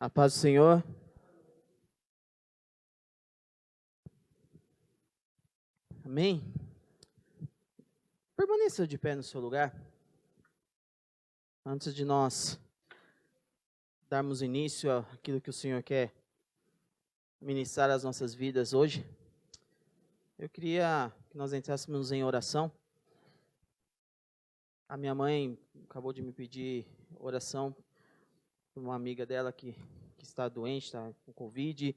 A paz do Senhor. Amém? Permaneça de pé no seu lugar. Antes de nós darmos início àquilo que o Senhor quer ministrar às nossas vidas hoje, eu queria que nós entrássemos em oração. A minha mãe acabou de me pedir oração por uma amiga dela que está doente, está com Covid.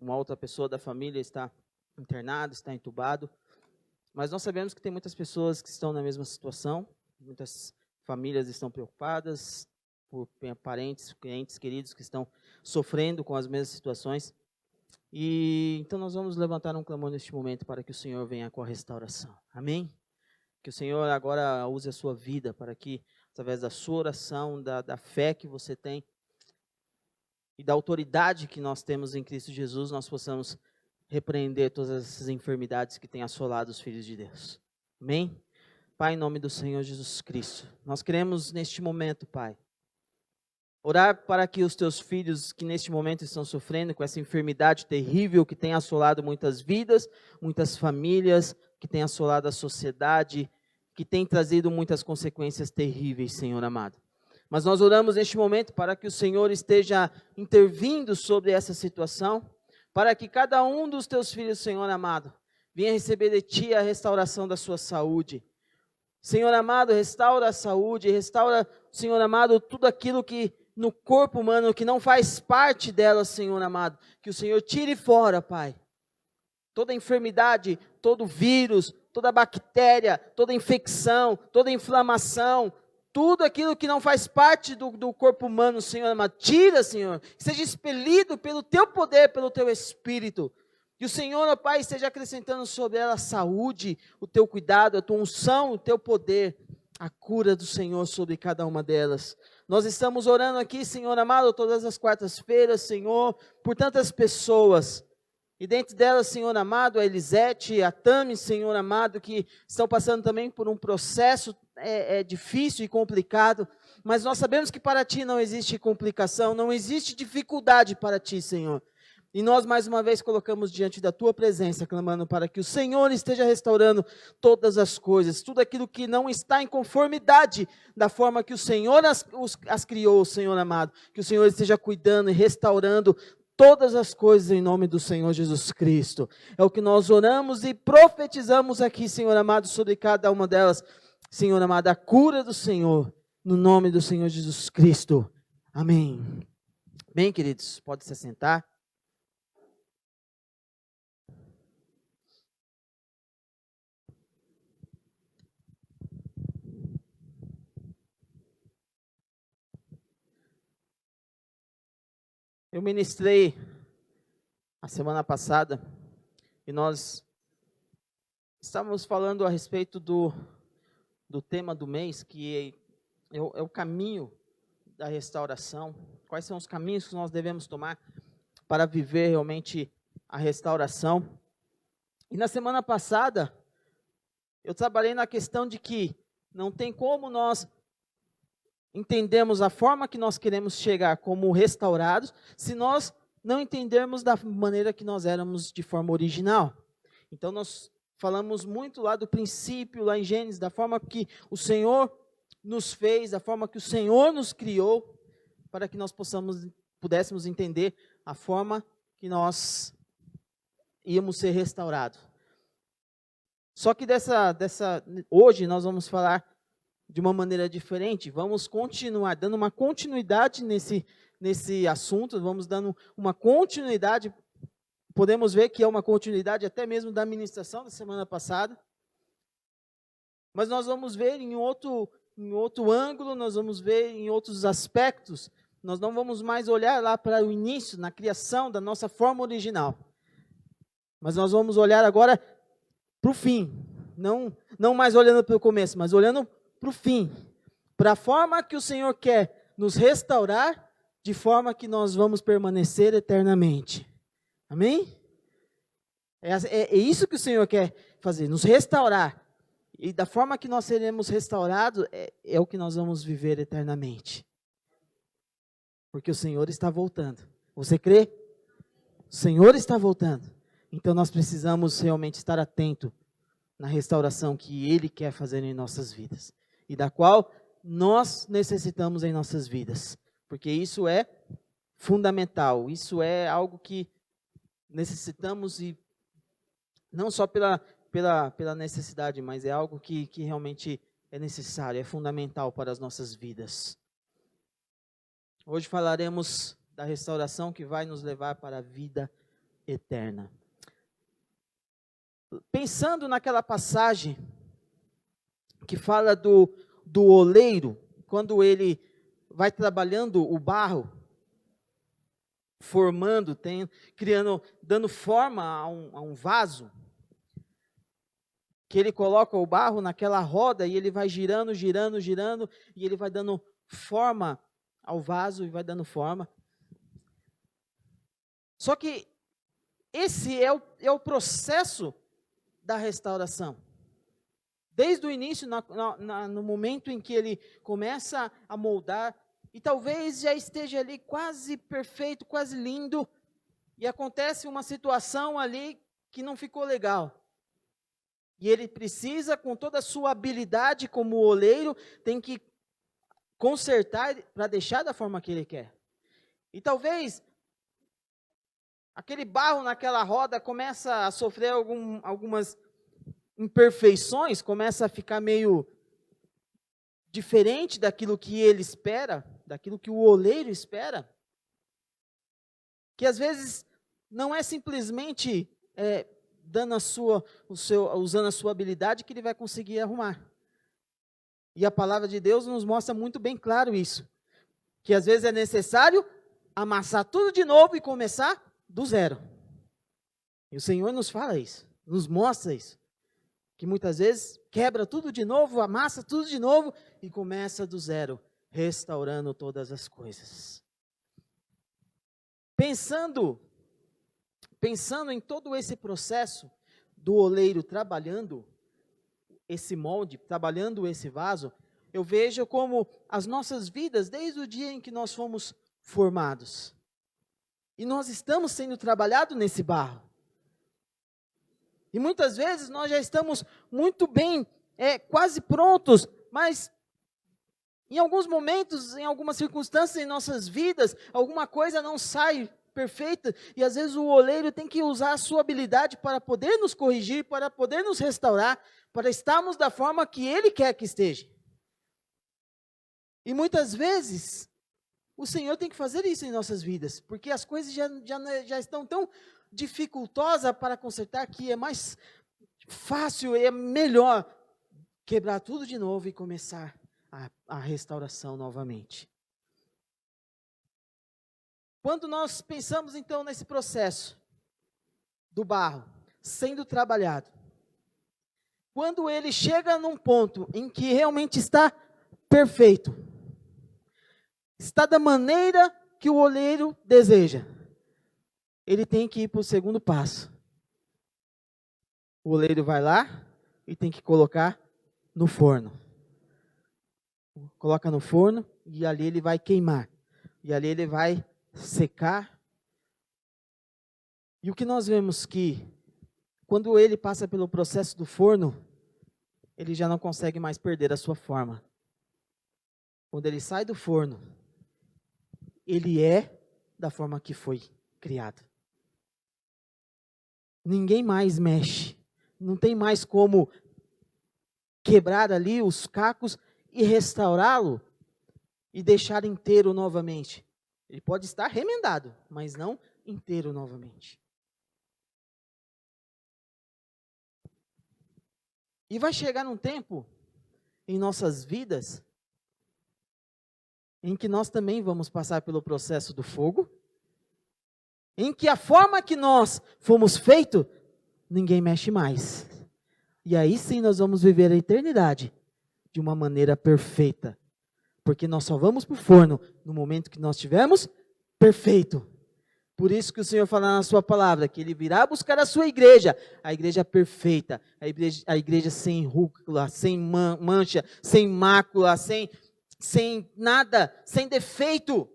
Uma outra pessoa da família está internada, está entubado. Mas nós sabemos que tem muitas pessoas que estão na mesma situação, muitas famílias estão preocupadas por parentes, clientes queridos que estão sofrendo com as mesmas situações. E então nós vamos levantar um clamor neste momento para que o Senhor venha com a restauração. Amém? Que o Senhor agora use a sua vida para que, através da sua oração, da fé que você tem e da autoridade que nós temos em Cristo Jesus, nós possamos repreender todas essas enfermidades que têm assolado os filhos de Deus. Amém? Pai, em nome do Senhor Jesus Cristo, nós queremos neste momento, Pai, orar para que os teus filhos que neste momento estão sofrendo com essa enfermidade terrível que tem assolado muitas vidas, muitas famílias, que tem assolado a sociedade, que tem trazido muitas consequências terríveis, Senhor amado. Mas nós oramos neste momento para que o Senhor esteja intervindo sobre essa situação, para que cada um dos teus filhos, Senhor amado, venha receber de Ti a restauração da sua saúde. Senhor amado, restaura a saúde, restaura, Senhor amado, tudo aquilo que no corpo humano, que não faz parte dela, Senhor amado, que o Senhor tire fora, Pai. Toda enfermidade, todo vírus, toda bactéria, toda infecção, toda inflamação, tudo aquilo que não faz parte do corpo humano, Senhor amado, tira, Senhor, que seja expelido pelo Teu poder, pelo Teu Espírito. Que o Senhor, ó Pai, esteja acrescentando sobre ela a saúde, o Teu cuidado, a Tua unção, o Teu poder, a cura do Senhor sobre cada uma delas. Nós estamos orando aqui, Senhor amado, todas as quartas-feiras, Senhor, por tantas pessoas. E dentro delas, Senhor amado, a Elisete, a Tami, Senhor amado, que estão passando também por um processo difícil e complicado, mas nós sabemos que para Ti não existe complicação, não existe dificuldade para Ti, Senhor. E nós mais uma vez colocamos diante da Tua presença, clamando para que o Senhor esteja restaurando todas as coisas, tudo aquilo que não está em conformidade da forma que o Senhor as criou, Senhor amado, que o Senhor esteja cuidando e restaurando todas as coisas em nome do Senhor Jesus Cristo. É o que nós oramos e profetizamos aqui, Senhor amado, sobre cada uma delas. Senhor amado, a cura do Senhor, no nome do Senhor Jesus Cristo. Amém. Bem, queridos, pode se assentar. Eu ministrei a semana passada e nós estávamos falando a respeito do tema do mês, que é o caminho da restauração. Quais são os caminhos que nós devemos tomar para viver realmente a restauração? E na semana passada, eu trabalhei na questão de que não tem como nós entendermos a forma que nós queremos chegar como restaurados, se nós não entendermos da maneira que nós éramos de forma original. Então nós falamos muito lá do princípio, lá em Gênesis, da forma que o nos fez, da forma que o Senhor nos criou, para que nós pudéssemos entender a forma que nós íamos ser restaurados. Só que hoje nós vamos falar de uma maneira diferente, vamos continuar dando uma continuidade nesse assunto, vamos dando uma continuidade, podemos ver que é uma continuidade até mesmo da ministração da semana passada, mas nós vamos ver em outro ângulo, nós vamos ver em outros aspectos, nós não vamos mais olhar lá para o início, na criação da nossa forma original, mas nós vamos olhar agora para o fim, não mais olhando para o começo, mas olhando para o fim, para a forma que o Senhor quer nos restaurar, de forma que nós vamos permanecer eternamente. Amém? É isso que o Senhor quer fazer, nos restaurar. E da forma que nós seremos restaurados, é o que nós vamos viver eternamente. Porque o Senhor está voltando. Você crê? O Senhor está voltando. Então nós precisamos realmente estar atento na restauração que Ele quer fazer em nossas vidas. E da qual nós necessitamos em nossas vidas. Porque isso é fundamental. Isso é algo que necessitamos, e não só pela necessidade, mas é algo que realmente é necessário, é fundamental para as nossas vidas. Hoje falaremos da restauração que vai nos levar para a vida eterna. Pensando naquela passagem que fala do oleiro, quando ele vai trabalhando o barro, formando, dando forma a um vaso, que ele coloca o barro naquela roda e ele vai girando, girando, girando, e ele vai dando forma ao vaso e vai dando forma. Só que esse é o processo da restauração. Desde o início, no momento em que ele começa a moldar, e talvez já esteja ali quase perfeito, quase lindo, e acontece uma situação ali que não ficou legal. E ele precisa, com toda a sua habilidade como oleiro, tem que consertar para deixar da forma que ele quer. E talvez aquele barro naquela roda começa a sofrer algumas imperfeições, começa a ficar meio diferente daquilo que ele espera, daquilo que o oleiro espera. Que às vezes não é simplesmente usando a sua habilidade que ele vai conseguir arrumar. E a palavra de Deus nos mostra muito bem claro isso. Que às vezes é necessário amassar tudo de novo e começar do zero. E o Senhor nos fala isso, nos mostra isso. Que muitas vezes quebra tudo de novo, amassa tudo de novo e começa do zero, restaurando todas as coisas. Pensando em todo esse processo do oleiro trabalhando esse molde, trabalhando esse vaso, eu vejo como as nossas vidas, desde o dia em que nós fomos formados, e nós estamos sendo trabalhados nesse barro. E muitas vezes nós já estamos muito bem, quase prontos, mas em alguns momentos, em algumas circunstâncias em nossas vidas, alguma coisa não sai perfeita, e às vezes o oleiro tem que usar a sua habilidade para poder nos corrigir, para poder nos restaurar, para estarmos da forma que Ele quer que esteja. E muitas vezes, o Senhor tem que fazer isso em nossas vidas, porque as coisas já estão tão dificultosas para consertar, que é mais fácil, é melhor quebrar tudo de novo e começar a restauração novamente. Quando nós pensamos então nesse processo do barro sendo trabalhado, quando ele chega num ponto em que realmente está perfeito, está da maneira que o oleiro deseja, ele tem que ir para o segundo passo. O oleiro vai lá e tem que colocar no forno. Coloca no forno e ali ele vai queimar. E ali ele vai secar. E o que nós vemos que, quando ele passa pelo processo do forno, ele já não consegue mais perder a sua forma. Quando ele sai do forno, ele é da forma que foi criado. Ninguém mais mexe. Não tem mais como quebrar ali os cacos e restaurá-lo e deixar inteiro novamente. Ele pode estar remendado, mas não inteiro novamente. E vai chegar um tempo em nossas vidas em que nós também vamos passar pelo processo do fogo, em que a forma que nós fomos feitos, ninguém mexe mais. E aí sim nós vamos viver a eternidade de uma maneira perfeita. Porque nós só vamos para o forno no momento que nós estivermos perfeito. Por isso que o Senhor fala na sua palavra, que Ele virá buscar a sua igreja, a igreja perfeita, a igreja sem rúcula, sem mancha, sem mácula, sem nada, sem defeito.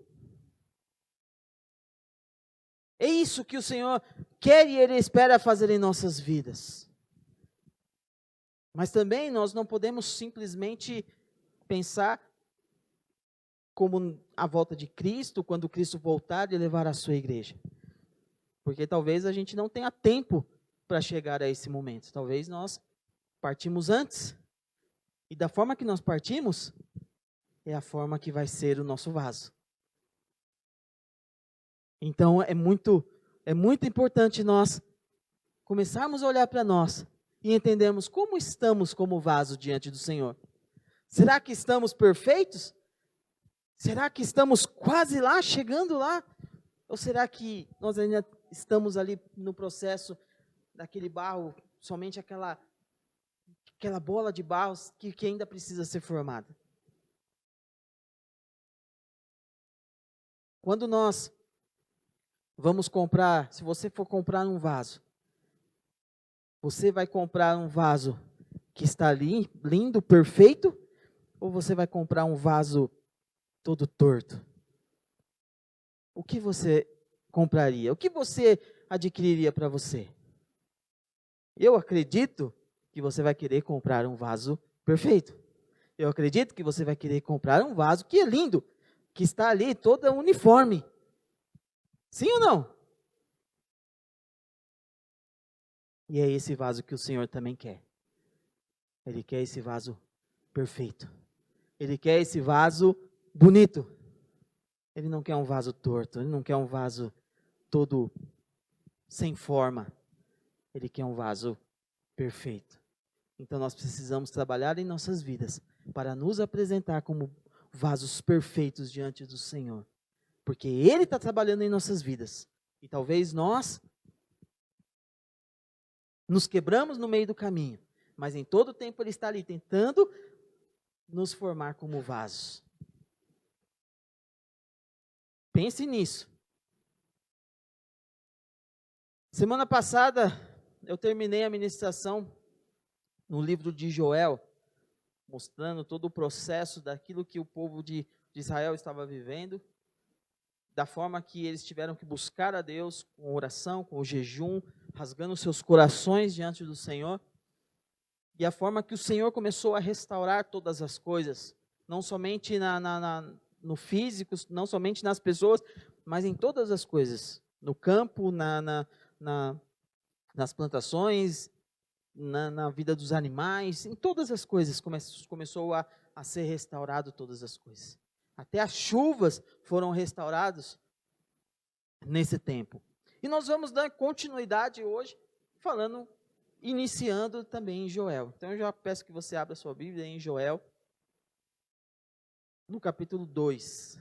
É isso que o Senhor quer e Ele espera fazer em nossas vidas. Mas também nós não podemos simplesmente pensar como a volta de Cristo, quando Cristo voltar e levar a sua igreja. Porque talvez a gente não tenha tempo para chegar a esse momento. Talvez nós partimos antes. E da forma que nós partimos, é a forma que vai ser o nosso vaso. Então é muito importante nós começarmos a olhar para nós e entendermos como estamos como vaso diante do Senhor. Será que estamos perfeitos? Será que estamos quase lá, chegando lá? Ou será que nós ainda estamos ali no processo daquele barro, somente aquela bola de barro que ainda precisa ser formada? Quando nós vamos comprar, se você for comprar um vaso, você vai comprar um vaso que está ali, lindo, perfeito, ou você vai comprar um vaso todo torto? O que você compraria? O que você adquiriria para você? Eu acredito que você vai querer comprar um vaso perfeito. Eu acredito que você vai querer comprar um vaso que é lindo, que está ali todo uniforme. Sim ou não? E é esse vaso que o Senhor também quer. Ele quer esse vaso perfeito. Ele quer esse vaso bonito. Ele não quer um vaso torto. Ele não quer um vaso todo sem forma. Ele quer um vaso perfeito. Então nós precisamos trabalhar em nossas vidas para nos apresentar como vasos perfeitos diante do Senhor. Porque Ele está trabalhando em nossas vidas. E talvez nós nos quebramos no meio do caminho. Mas em todo tempo Ele está ali tentando nos formar como vasos. Pense nisso. Semana passada eu terminei a ministração no livro de Joel, mostrando todo o processo daquilo que o povo de Israel estava vivendo, da forma que eles tiveram que buscar a Deus com oração, com o jejum, rasgando seus corações diante do Senhor, e a forma que o Senhor começou a restaurar todas as coisas, não somente no físico, não somente nas pessoas, mas em todas as coisas, no campo, nas plantações, na vida dos animais, em todas as coisas começou a ser restaurado todas as coisas. Até as chuvas foram restauradas nesse tempo. E nós vamos dar continuidade hoje, iniciando também em Joel. Então eu já peço que você abra sua Bíblia em Joel, no capítulo 2.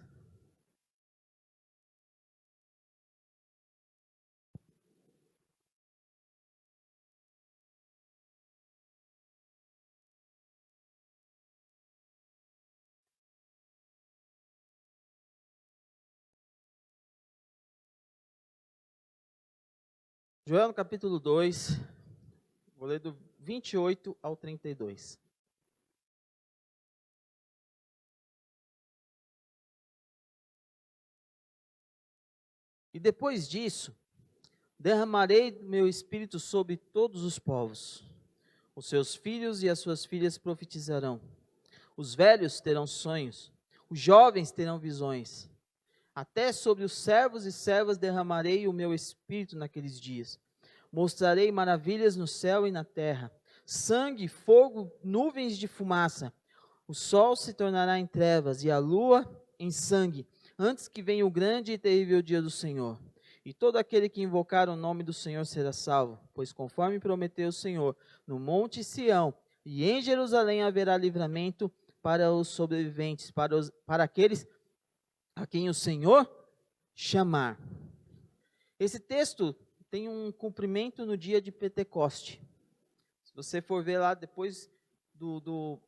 Joel no capítulo 2, vou ler do 28 ao 32. E depois disso, derramarei meu espírito sobre todos os povos. Os seus filhos e as suas filhas profetizarão. Os velhos terão sonhos. Os jovens terão visões. Até sobre os servos e servas derramarei o meu espírito naqueles dias. Mostrarei maravilhas no céu e na terra. Sangue, fogo, nuvens de fumaça. O sol se tornará em trevas e a lua em sangue, antes que venha o grande e terrível dia do Senhor. E todo aquele que invocar o nome do Senhor será salvo, pois conforme prometeu o Senhor, no monte Sião e em Jerusalém haverá livramento para os sobreviventes, para aqueles a quem o Senhor chamar. Esse texto tem um cumprimento no dia de Pentecoste. Se você for ver lá depois do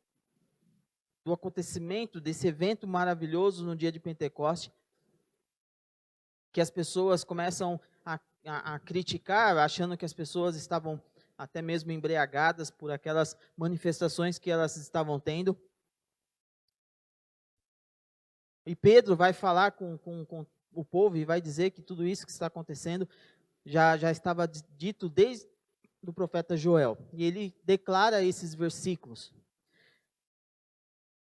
acontecimento, desse evento maravilhoso no dia de Pentecoste, que as pessoas começam a criticar, achando que as pessoas estavam até mesmo embriagadas por aquelas manifestações que elas estavam tendo. E Pedro vai falar com o povo e vai dizer que tudo isso que está acontecendo já estava dito desde o profeta Joel. E ele declara esses versículos.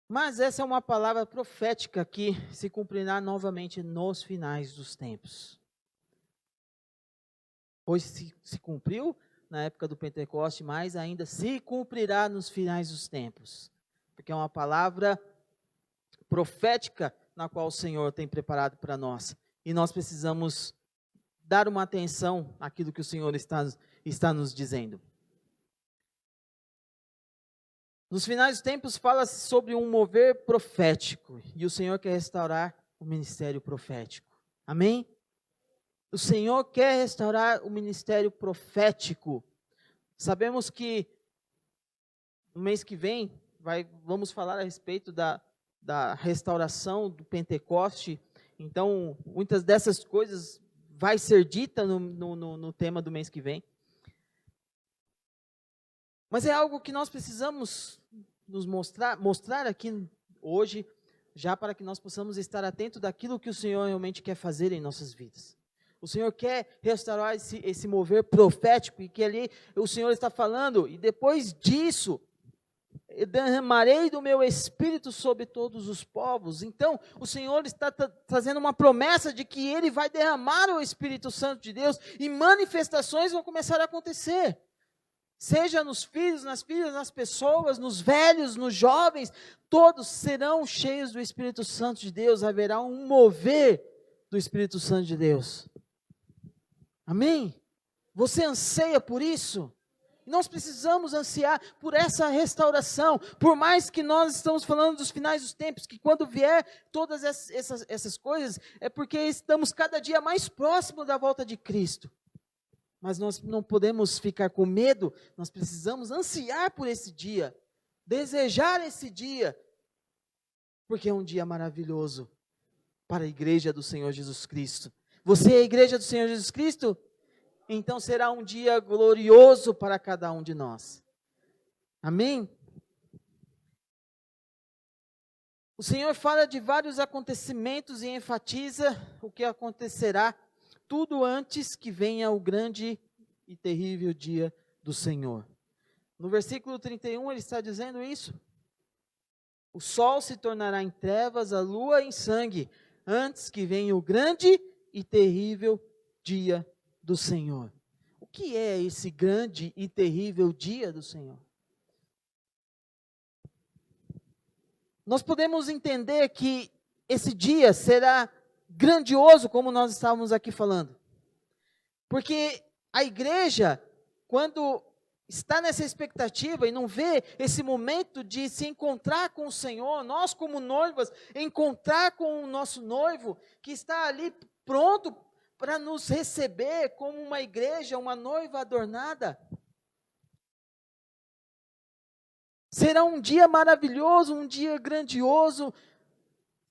Mas essa é uma palavra profética que se cumprirá novamente nos finais dos tempos. Pois se cumpriu na época do Pentecoste, mas ainda se cumprirá nos finais dos tempos. Porque é uma palavra profética na qual o Senhor tem preparado para nós. E nós precisamos dar uma atenção àquilo que o Senhor está nos dizendo. Nos finais dos tempos fala-se sobre um mover profético. E o Senhor quer restaurar o ministério profético. Amém? O Senhor quer restaurar o ministério profético. Sabemos que no mês que vem vamos falar a respeito da restauração do Pentecoste. Então, muitas dessas coisas vai ser dita no tema do mês que vem. Mas é algo que nós precisamos nos mostrar aqui hoje, já para que nós possamos estar atentos daquilo que o Senhor realmente quer fazer em nossas vidas. O Senhor quer restaurar esse mover profético, e que ali o Senhor está falando, e depois disso, eu derramarei do meu Espírito sobre todos os povos. Então, o Senhor está trazendo uma promessa de que Ele vai derramar o Espírito Santo de Deus, e manifestações vão começar a acontecer. Seja nos filhos, nas filhas, nas pessoas, nos velhos, nos jovens, todos serão cheios do Espírito Santo de Deus, haverá um mover do Espírito Santo de Deus. Amém? Você anseia por isso? Nós precisamos ansiar por essa restauração, por mais que nós estamos falando dos finais dos tempos, que quando vier todas essas coisas, é porque estamos cada dia mais próximos da volta de Cristo. Mas nós não podemos ficar com medo, nós precisamos ansiar por esse dia, desejar esse dia, porque é um dia maravilhoso para a igreja do Senhor Jesus Cristo. Você é a igreja do Senhor Jesus Cristo? Então será um dia glorioso para cada um de nós. Amém? O Senhor fala de vários acontecimentos e enfatiza o que acontecerá tudo antes que venha o grande e terrível dia do Senhor. No versículo 31 ele está dizendo isso. O sol se tornará em trevas, a lua em sangue, antes que venha o grande e terrível dia do Senhor. O que é esse grande e terrível dia do Senhor? Nós podemos entender que esse dia será grandioso, como nós estávamos aqui falando. Porque a igreja, quando está nessa expectativa e não vê esse momento de se encontrar com o Senhor, nós como noivas, encontrar com o nosso noivo, que está ali pronto para nos receber como uma igreja, uma noiva adornada. Será um dia maravilhoso, um dia grandioso,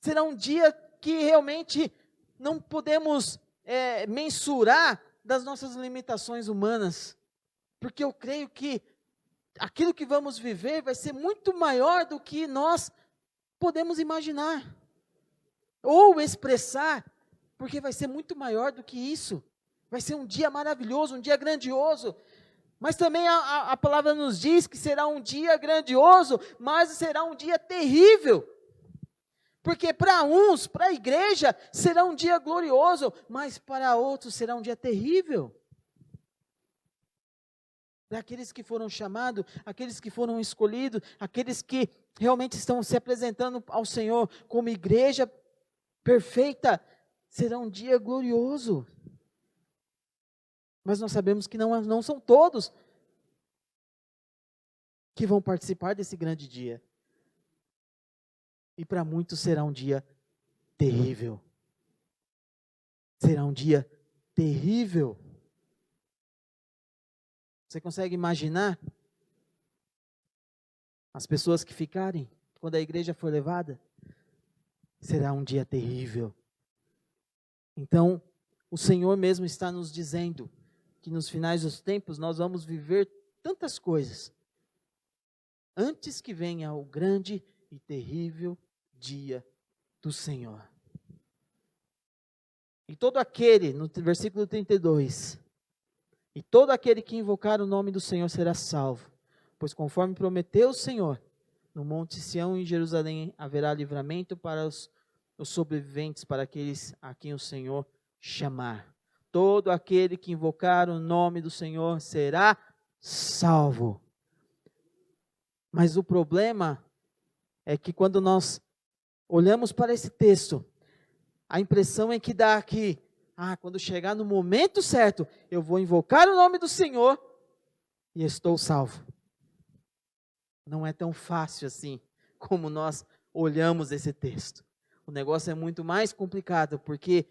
será um dia que realmente não podemos mensurar das nossas limitações humanas, porque eu creio que aquilo que vamos viver vai ser muito maior do que nós podemos imaginar, ou expressar, porque vai ser muito maior do que isso. Vai ser um dia maravilhoso, um dia grandioso, mas também a palavra nos diz que será um dia grandioso, mas será um dia terrível. Porque para uns, para a igreja, será um dia glorioso, mas para outros será um dia terrível. Para aqueles que foram chamados, aqueles que foram escolhidos, aqueles que realmente estão se apresentando ao Senhor como igreja perfeita, será um dia glorioso. Mas nós sabemos que não são todos que vão participar desse grande dia. E para muitos será um dia terrível. Será um dia terrível. Você consegue imaginar as pessoas que ficarem quando a igreja for levada? Será um dia terrível. Então, o Senhor mesmo está nos dizendo que nos finais dos tempos nós vamos viver tantas coisas, antes que venha o grande e terrível dia do Senhor. E todo aquele, no versículo 32, e todo aquele que invocar o nome do Senhor será salvo. Pois conforme prometeu o Senhor, no Monte Sião e em Jerusalém haverá livramento para os sobreviventes, para aqueles a quem o Senhor chamar. Todo aquele que invocar o nome do Senhor será salvo. Mas o problema é que quando nós olhamos para esse texto, a impressão é que dá aqui, quando chegar no momento certo, eu vou invocar o nome do Senhor e estou salvo. Não é tão fácil assim, como nós olhamos esse texto. O negócio é muito mais complicado, porque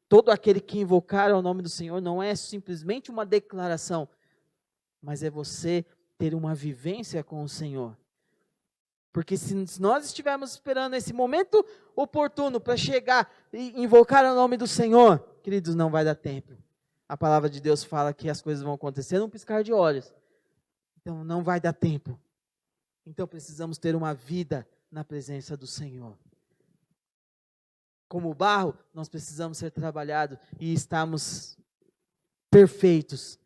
todo aquele que invocar o nome do Senhor não é simplesmente uma declaração, mas é você ter uma vivência com o Senhor. Porque se nós estivermos esperando esse momento oportuno para chegar e invocar o nome do Senhor, queridos, não vai dar tempo. A palavra de Deus fala que as coisas vão acontecer num piscar de olhos. Então não vai dar tempo. Então precisamos ter uma vida na presença do Senhor. Como barro, nós precisamos ser trabalhados e estarmos perfeitos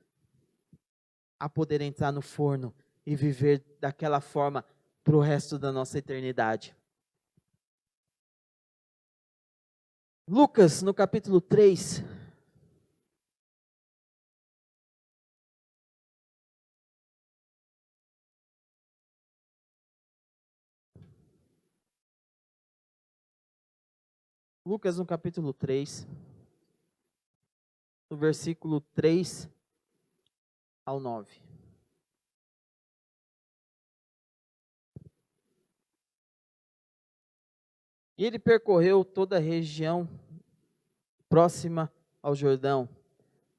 a poder entrar no forno e viver daquela forma para o resto da nossa eternidade. Lucas, no capítulo 3. Lucas, no capítulo 3, no versículo 3 ao 9. E ele percorreu toda a região próxima ao Jordão,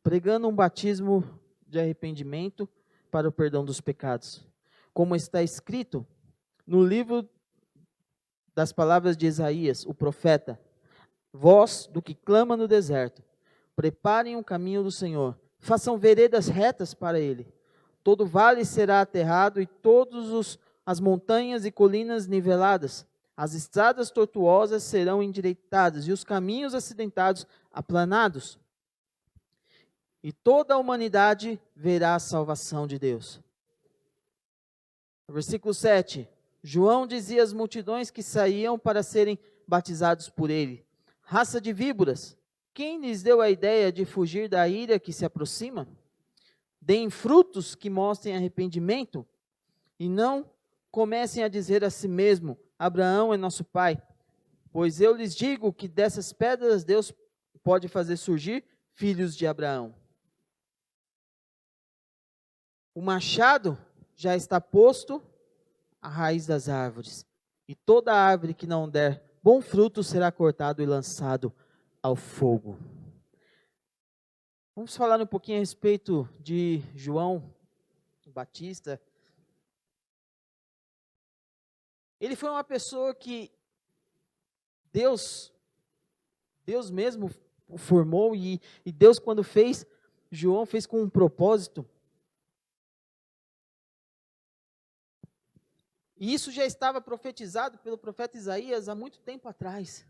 pregando um batismo de arrependimento para o perdão dos pecados, como está escrito no livro das palavras de Isaías, o profeta: voz do que clama no deserto, preparem o caminho do Senhor, façam veredas retas para ele. Todo vale será aterrado e todas as montanhas e colinas niveladas. As estradas tortuosas serão endireitadas e os caminhos acidentados aplanados. E toda a humanidade verá a salvação de Deus. Versículo 7. João dizia às multidões que saíam para serem batizados por ele: raça de víboras, quem lhes deu a ideia de fugir da ira que se aproxima? Deem frutos que mostrem arrependimento e não comecem a dizer a si mesmo: Abraão é nosso pai. Pois eu lhes digo que dessas pedras Deus pode fazer surgir filhos de Abraão. O machado já está posto à raiz das árvores, e toda árvore que não der bom fruto será cortado e lançado ao fogo. Vamos falar um pouquinho a respeito de João Batista. Ele foi uma pessoa que Deus mesmo o formou, e Deus, quando fez João, fez com um propósito. E isso já estava profetizado pelo profeta Isaías há muito tempo atrás,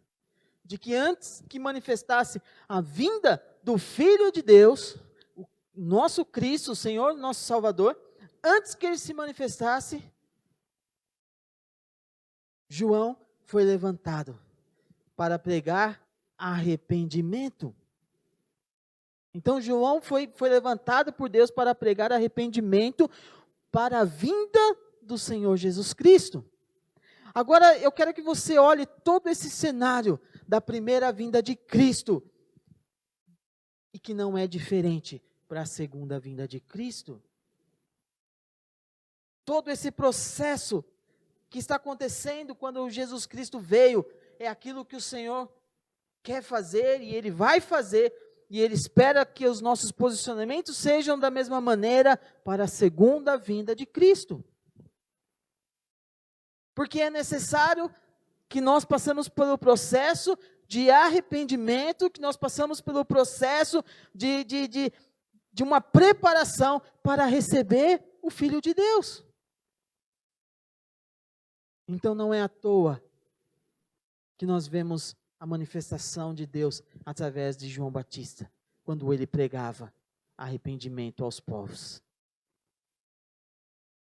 de que antes que manifestasse a vinda do Filho de Deus, o nosso Cristo, o Senhor, nosso Salvador, antes que ele se manifestasse, João foi levantado para pregar arrependimento. Então João foi levantado por Deus para pregar arrependimento para a vinda do Senhor Jesus Cristo. Agora eu quero que você olhe todo esse cenário da primeira vinda de Cristo, e que não é diferente para a segunda vinda de Cristo. Todo esse processo que está acontecendo quando Jesus Cristo veio, é aquilo que o Senhor quer fazer, e Ele vai fazer, e Ele espera que os nossos posicionamentos sejam da mesma maneira para a segunda vinda de Cristo. Porque é necessário que nós passemos pelo processo de arrependimento, que nós passamos pelo processo de uma preparação para receber o Filho de Deus. Então não é à toa que nós vemos a manifestação de Deus através de João Batista, quando ele pregava arrependimento aos povos.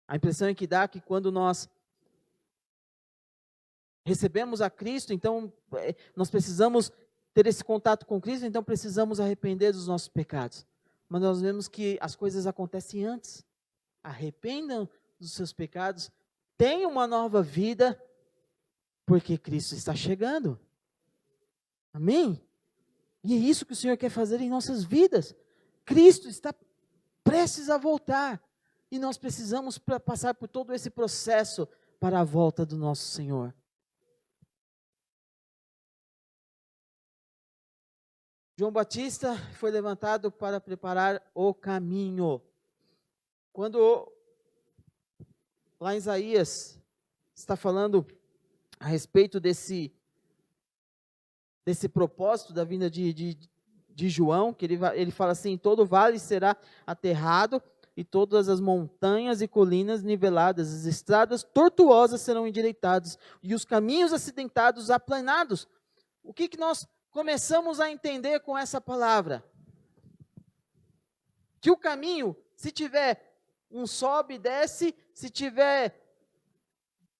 A impressão que dá que quando nós recebemos a Cristo, então nós precisamos ter esse contato com Cristo, então precisamos arrepender dos nossos pecados. Mas nós vemos que as coisas acontecem antes. Arrependam dos seus pecados, tenham uma nova vida, porque Cristo está chegando. Amém? E é isso que o Senhor quer fazer em nossas vidas. Cristo está prestes a voltar. E nós precisamos passar por todo esse processo para a volta do nosso Senhor. João Batista foi levantado para preparar o caminho. Quando lá em Isaías está falando a respeito desse propósito da vinda de João, que ele fala assim: todo vale será aterrado e todas as montanhas e colinas niveladas, as estradas tortuosas serão endireitadas e os caminhos acidentados aplanados. O que nós começamos a entender com essa palavra? Que o caminho, se tiver um sobe e desce, se tiver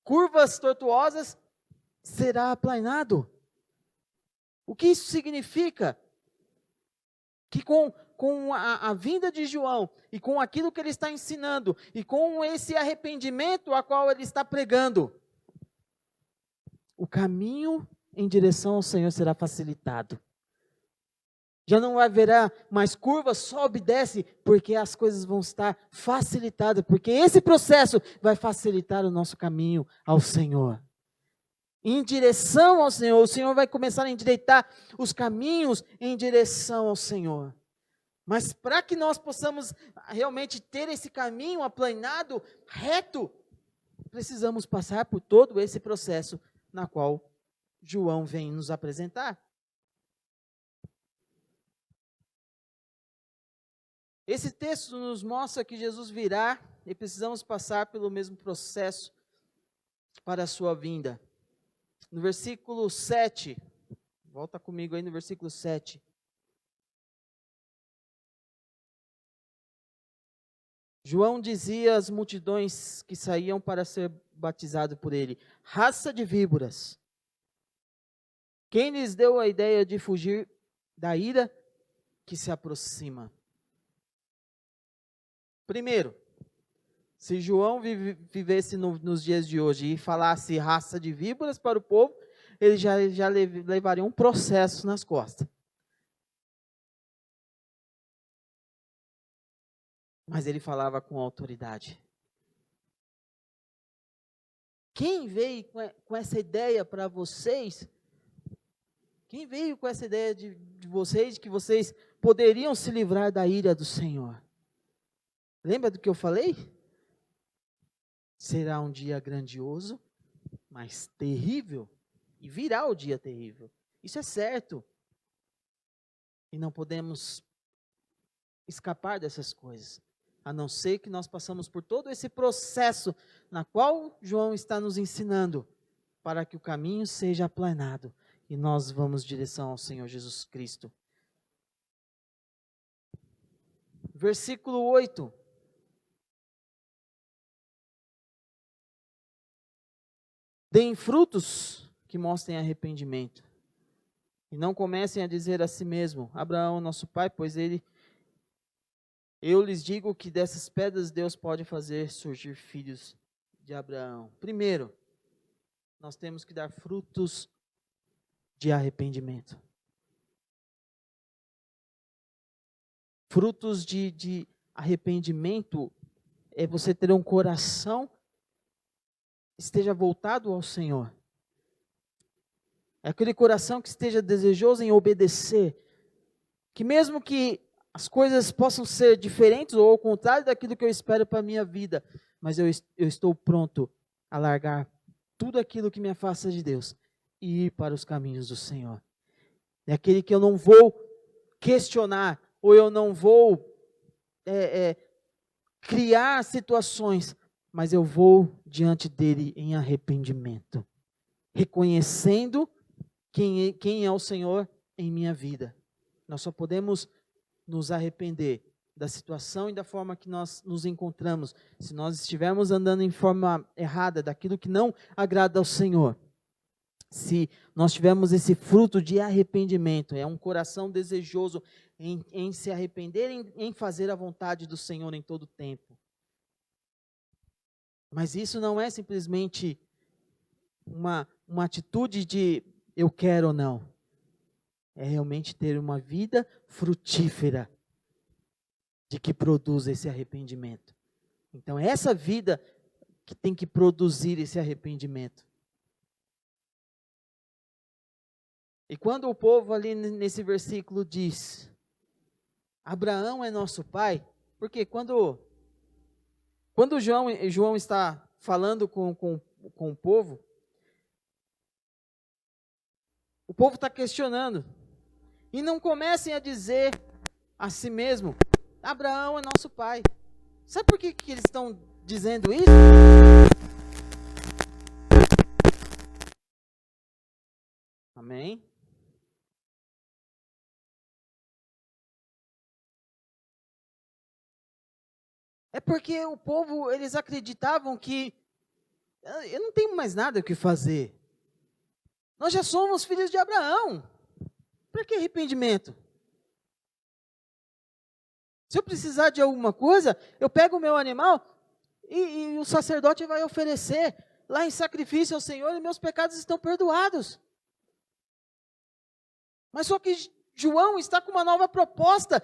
curvas tortuosas, será aplanado. O que isso significa? Que com a vinda de João, e com aquilo que ele está ensinando, e com esse arrependimento a qual ele está pregando, o caminho em direção ao Senhor será facilitado. Já não haverá mais curvas, sobe e desce, porque as coisas vão estar facilitadas, porque esse processo vai facilitar o nosso caminho ao Senhor. Em direção ao Senhor, o Senhor vai começar a endireitar os caminhos em direção ao Senhor. Mas para que nós possamos realmente ter esse caminho aplanado, reto, precisamos passar por todo esse processo na qual João vem nos apresentar. Esse texto nos mostra que Jesus virá e precisamos passar pelo mesmo processo para a sua vinda. No versículo 7, volta comigo aí no versículo 7. João dizia às multidões que saíam para ser batizado por ele: raça de víboras, quem lhes deu a ideia de fugir da ira que se aproxima? Primeiro, se João vivesse nos dias de hoje e falasse raça de víboras para o povo, ele já levaria um processo nas costas. Mas ele falava com autoridade. Quem veio com essa ideia para vocês? Quem veio com essa ideia de vocês, que vocês poderiam se livrar da ira do Senhor? Lembra do que eu falei? Será um dia grandioso, mas terrível. E virá o dia terrível. Isso é certo. E não podemos escapar dessas coisas. A não ser que nós passamos por todo esse processo na qual João está nos ensinando, para que o caminho seja aplanado e nós vamos em direção ao Senhor Jesus Cristo. Versículo 8. Deem frutos que mostrem arrependimento. E não comecem a dizer a si mesmo: Abraão, nosso pai, pois eu lhes digo que dessas pedras Deus pode fazer surgir filhos de Abraão. Primeiro, nós temos que dar frutos de arrependimento. Frutos de arrependimento é você ter um coração que esteja voltado ao Senhor. É aquele coração que esteja desejoso em obedecer. Que mesmo que as coisas possam ser diferentes ou ao contrário daquilo que eu espero para a minha vida, mas eu estou pronto a largar tudo aquilo que me afasta de Deus e ir para os caminhos do Senhor. É aquele que eu não vou questionar, ou eu não vou criar situações, mas eu vou diante dele em arrependimento, reconhecendo quem é o Senhor em minha vida. Nós só podemos nos arrepender da situação e da forma que nós nos encontramos, se nós estivermos andando em forma errada, daquilo que não agrada ao Senhor. Se nós tivermos esse fruto de arrependimento, é um coração desejoso em se arrepender, em fazer a vontade do Senhor em todo o tempo. Mas isso não é simplesmente uma atitude de eu quero ou não. É realmente ter uma vida frutífera, de que produz esse arrependimento. Então é essa vida que tem que produzir esse arrependimento. E quando o povo ali nesse versículo diz, Abraão é nosso pai, porque quando João está falando com o povo está questionando. E não comecem a dizer a si mesmo, Abraão é nosso pai. Sabe por que eles estão dizendo isso? Amém? É porque o povo, eles acreditavam que eu não tenho mais nada o que fazer. Nós já somos filhos de Abraão. Para que arrependimento? Se eu precisar de alguma coisa, eu pego o meu animal e o sacerdote vai oferecer lá em sacrifício ao Senhor e meus pecados estão perdoados. Mas só que João está com uma nova proposta.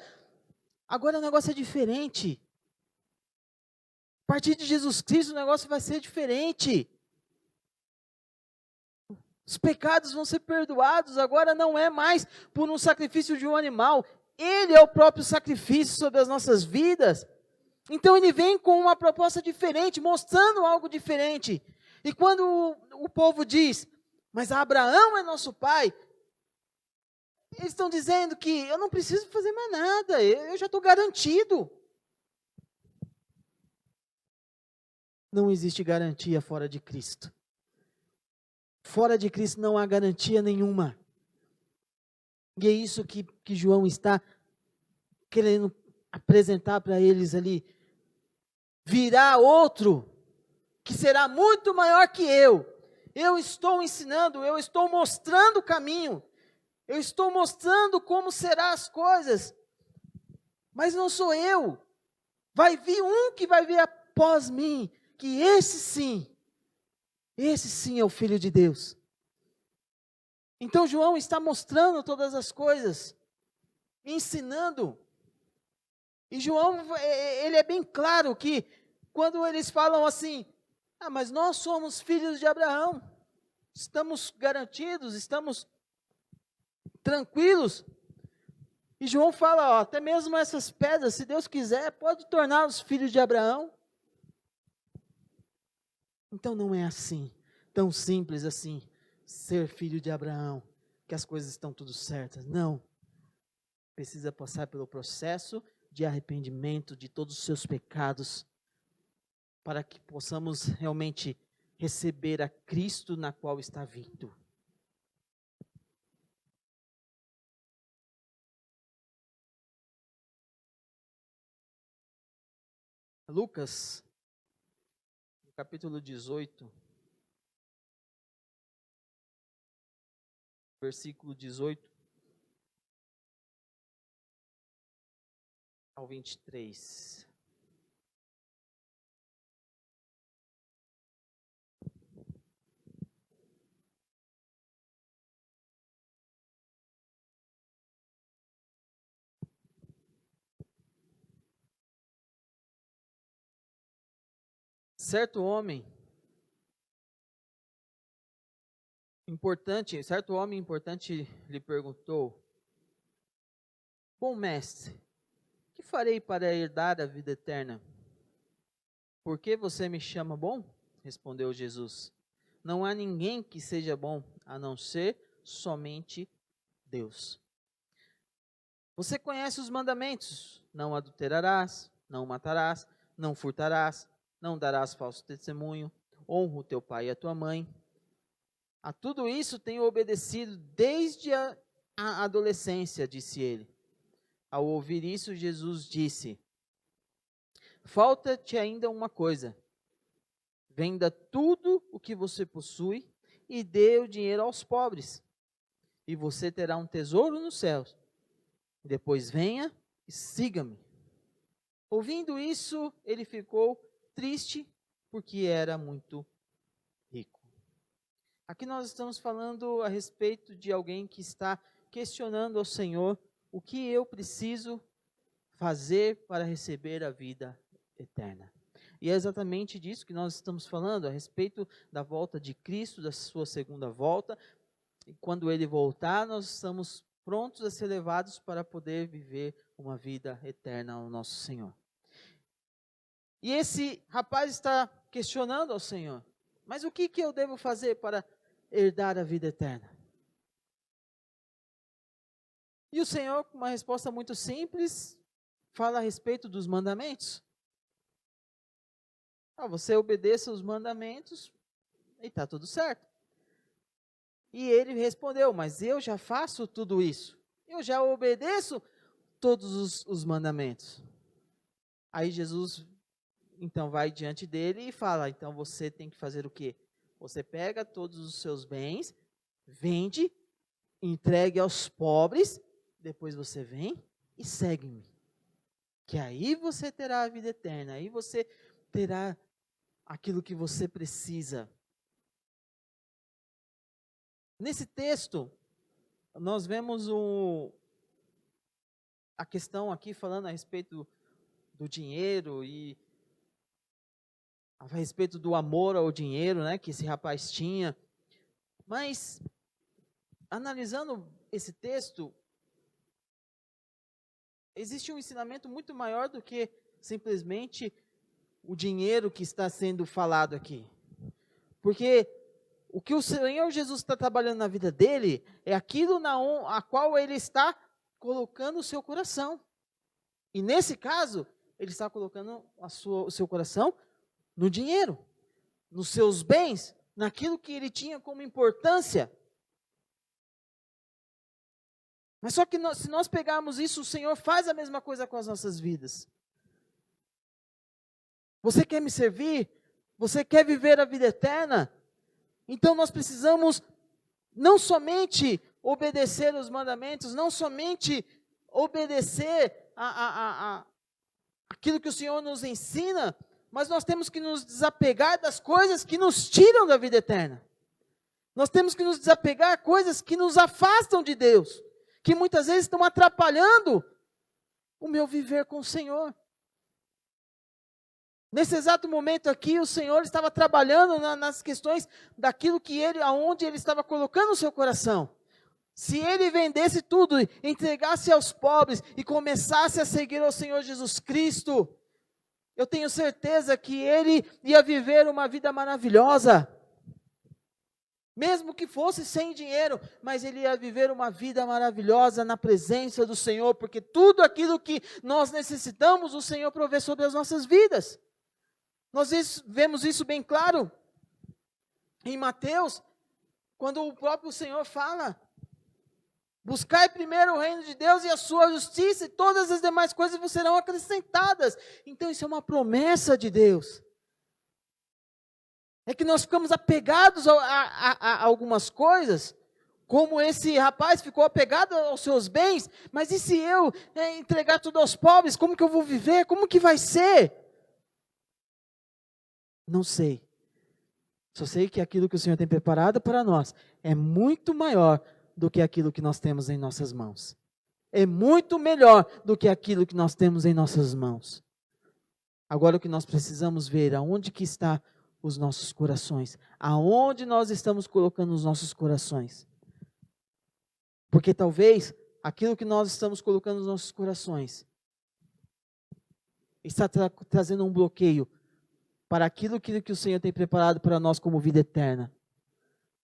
Agora o negócio é diferente. A partir de Jesus Cristo o negócio vai ser diferente. Os pecados vão ser perdoados, agora não é mais por um sacrifício de um animal. Ele é o próprio sacrifício sobre as nossas vidas. Então ele vem com uma proposta diferente, mostrando algo diferente. E quando o povo diz, mas Abraão é nosso pai, eles estão dizendo que eu não preciso fazer mais nada, eu já estou garantido. Não existe garantia fora de Cristo. Fora de Cristo não há garantia nenhuma. E é isso que João está querendo apresentar para eles ali. Virá outro que será muito maior que eu. Eu estou ensinando, eu estou mostrando o caminho. Eu estou mostrando como serão as coisas. Mas não sou eu. Vai vir um que vai vir após mim, que esse sim é o Filho de Deus. Então João está mostrando todas as coisas, ensinando. E João, ele é bem claro que quando eles falam assim, mas nós somos filhos de Abraão, estamos garantidos, estamos tranquilos. E João fala, até mesmo essas pedras, se Deus quiser, pode tornar os filhos de Abraão. Então não é assim, tão simples assim, ser filho de Abraão, que as coisas estão tudo certas. Não. Precisa passar pelo processo de arrependimento de todos os seus pecados, para que possamos realmente receber a Cristo na qual está vindo. Lucas, no capítulo 18, versículo 18 ao 23. Certo homem importante lhe perguntou: Bom mestre, que farei para herdar a vida eterna? Por que você me chama bom? Respondeu Jesus. Não há ninguém que seja bom, a não ser somente Deus. Você conhece os mandamentos: não adulterarás, não matarás, não furtarás, não darás falso testemunho, honra o teu pai e a tua mãe. A tudo isso tenho obedecido desde a adolescência, disse ele. Ao ouvir isso, Jesus disse: falta-te ainda uma coisa. Venda tudo o que você possui e dê o dinheiro aos pobres, e você terá um tesouro nos céus. Depois venha e siga-me. Ouvindo isso, ele ficou triste, porque era muito rico. Aqui nós estamos falando a respeito de alguém que está questionando ao Senhor: o que eu preciso fazer para receber a vida eterna? E é exatamente disso que nós estamos falando, a respeito da volta de Cristo, da sua segunda volta. E quando ele voltar, nós estamos prontos a ser levados para poder viver uma vida eterna ao nosso Senhor. E esse rapaz está questionando ao Senhor: mas o que eu devo fazer para herdar a vida eterna? E o Senhor, com uma resposta muito simples, fala a respeito dos mandamentos. Você obedeça os mandamentos e está tudo certo. E ele respondeu: mas eu já faço tudo isso. Eu já obedeço todos os mandamentos. Aí Jesus, então, vai diante dele e fala: então você tem que fazer o quê? Você pega todos os seus bens, vende, entregue aos pobres, depois você vem e segue-me. Que aí você terá a vida eterna, aí você terá aquilo que você precisa. Nesse texto, nós vemos a questão aqui falando a respeito do dinheiro e a respeito do amor ao dinheiro, né, que esse rapaz tinha. Mas, analisando esse texto, existe um ensinamento muito maior do que simplesmente o dinheiro que está sendo falado aqui. Porque o que o Senhor Jesus está trabalhando na vida dele é aquilo a qual ele está colocando o seu coração. E nesse caso, ele está colocando o seu coração no dinheiro, nos seus bens, naquilo que ele tinha como importância. Mas só que se nós pegarmos isso, o Senhor faz a mesma coisa com as nossas vidas. Você quer me servir? Você quer viver a vida eterna? Então nós precisamos não somente obedecer os mandamentos, não somente obedecer aquilo que o Senhor nos ensina, mas nós temos que nos desapegar das coisas que nos tiram da vida eterna. Nós temos que nos desapegar a coisas que nos afastam de Deus, que muitas vezes estão atrapalhando o meu viver com o Senhor. Nesse exato momento aqui, o Senhor estava trabalhando nas questões daquilo aonde ele estava colocando o seu coração. Se ele vendesse tudo, entregasse aos pobres e começasse a seguir ao Senhor Jesus Cristo, eu tenho certeza que ele ia viver uma vida maravilhosa. Mesmo que fosse sem dinheiro, mas ele ia viver uma vida maravilhosa na presença do Senhor, porque tudo aquilo que nós necessitamos, o Senhor provê sobre as nossas vidas. Nós vemos isso bem claro em Mateus, quando o próprio Senhor fala: buscai primeiro o reino de Deus e a sua justiça, e todas as demais coisas vos serão acrescentadas. Então isso é uma promessa de Deus. É que nós ficamos apegados a algumas coisas, como esse rapaz ficou apegado aos seus bens, mas e se eu entregar tudo aos pobres, como que eu vou viver? Como que vai ser? Não sei. Só sei que aquilo que o Senhor tem preparado para nós é muito maior do que aquilo que nós temos em nossas mãos. É muito melhor do que aquilo que nós temos em nossas mãos. Agora o que nós precisamos ver, aonde que está os nossos corações? Aonde nós estamos colocando os nossos corações? Porque talvez aquilo que nós estamos colocando nos nossos corações está trazendo um bloqueio para aquilo que o Senhor tem preparado para nós como vida eterna.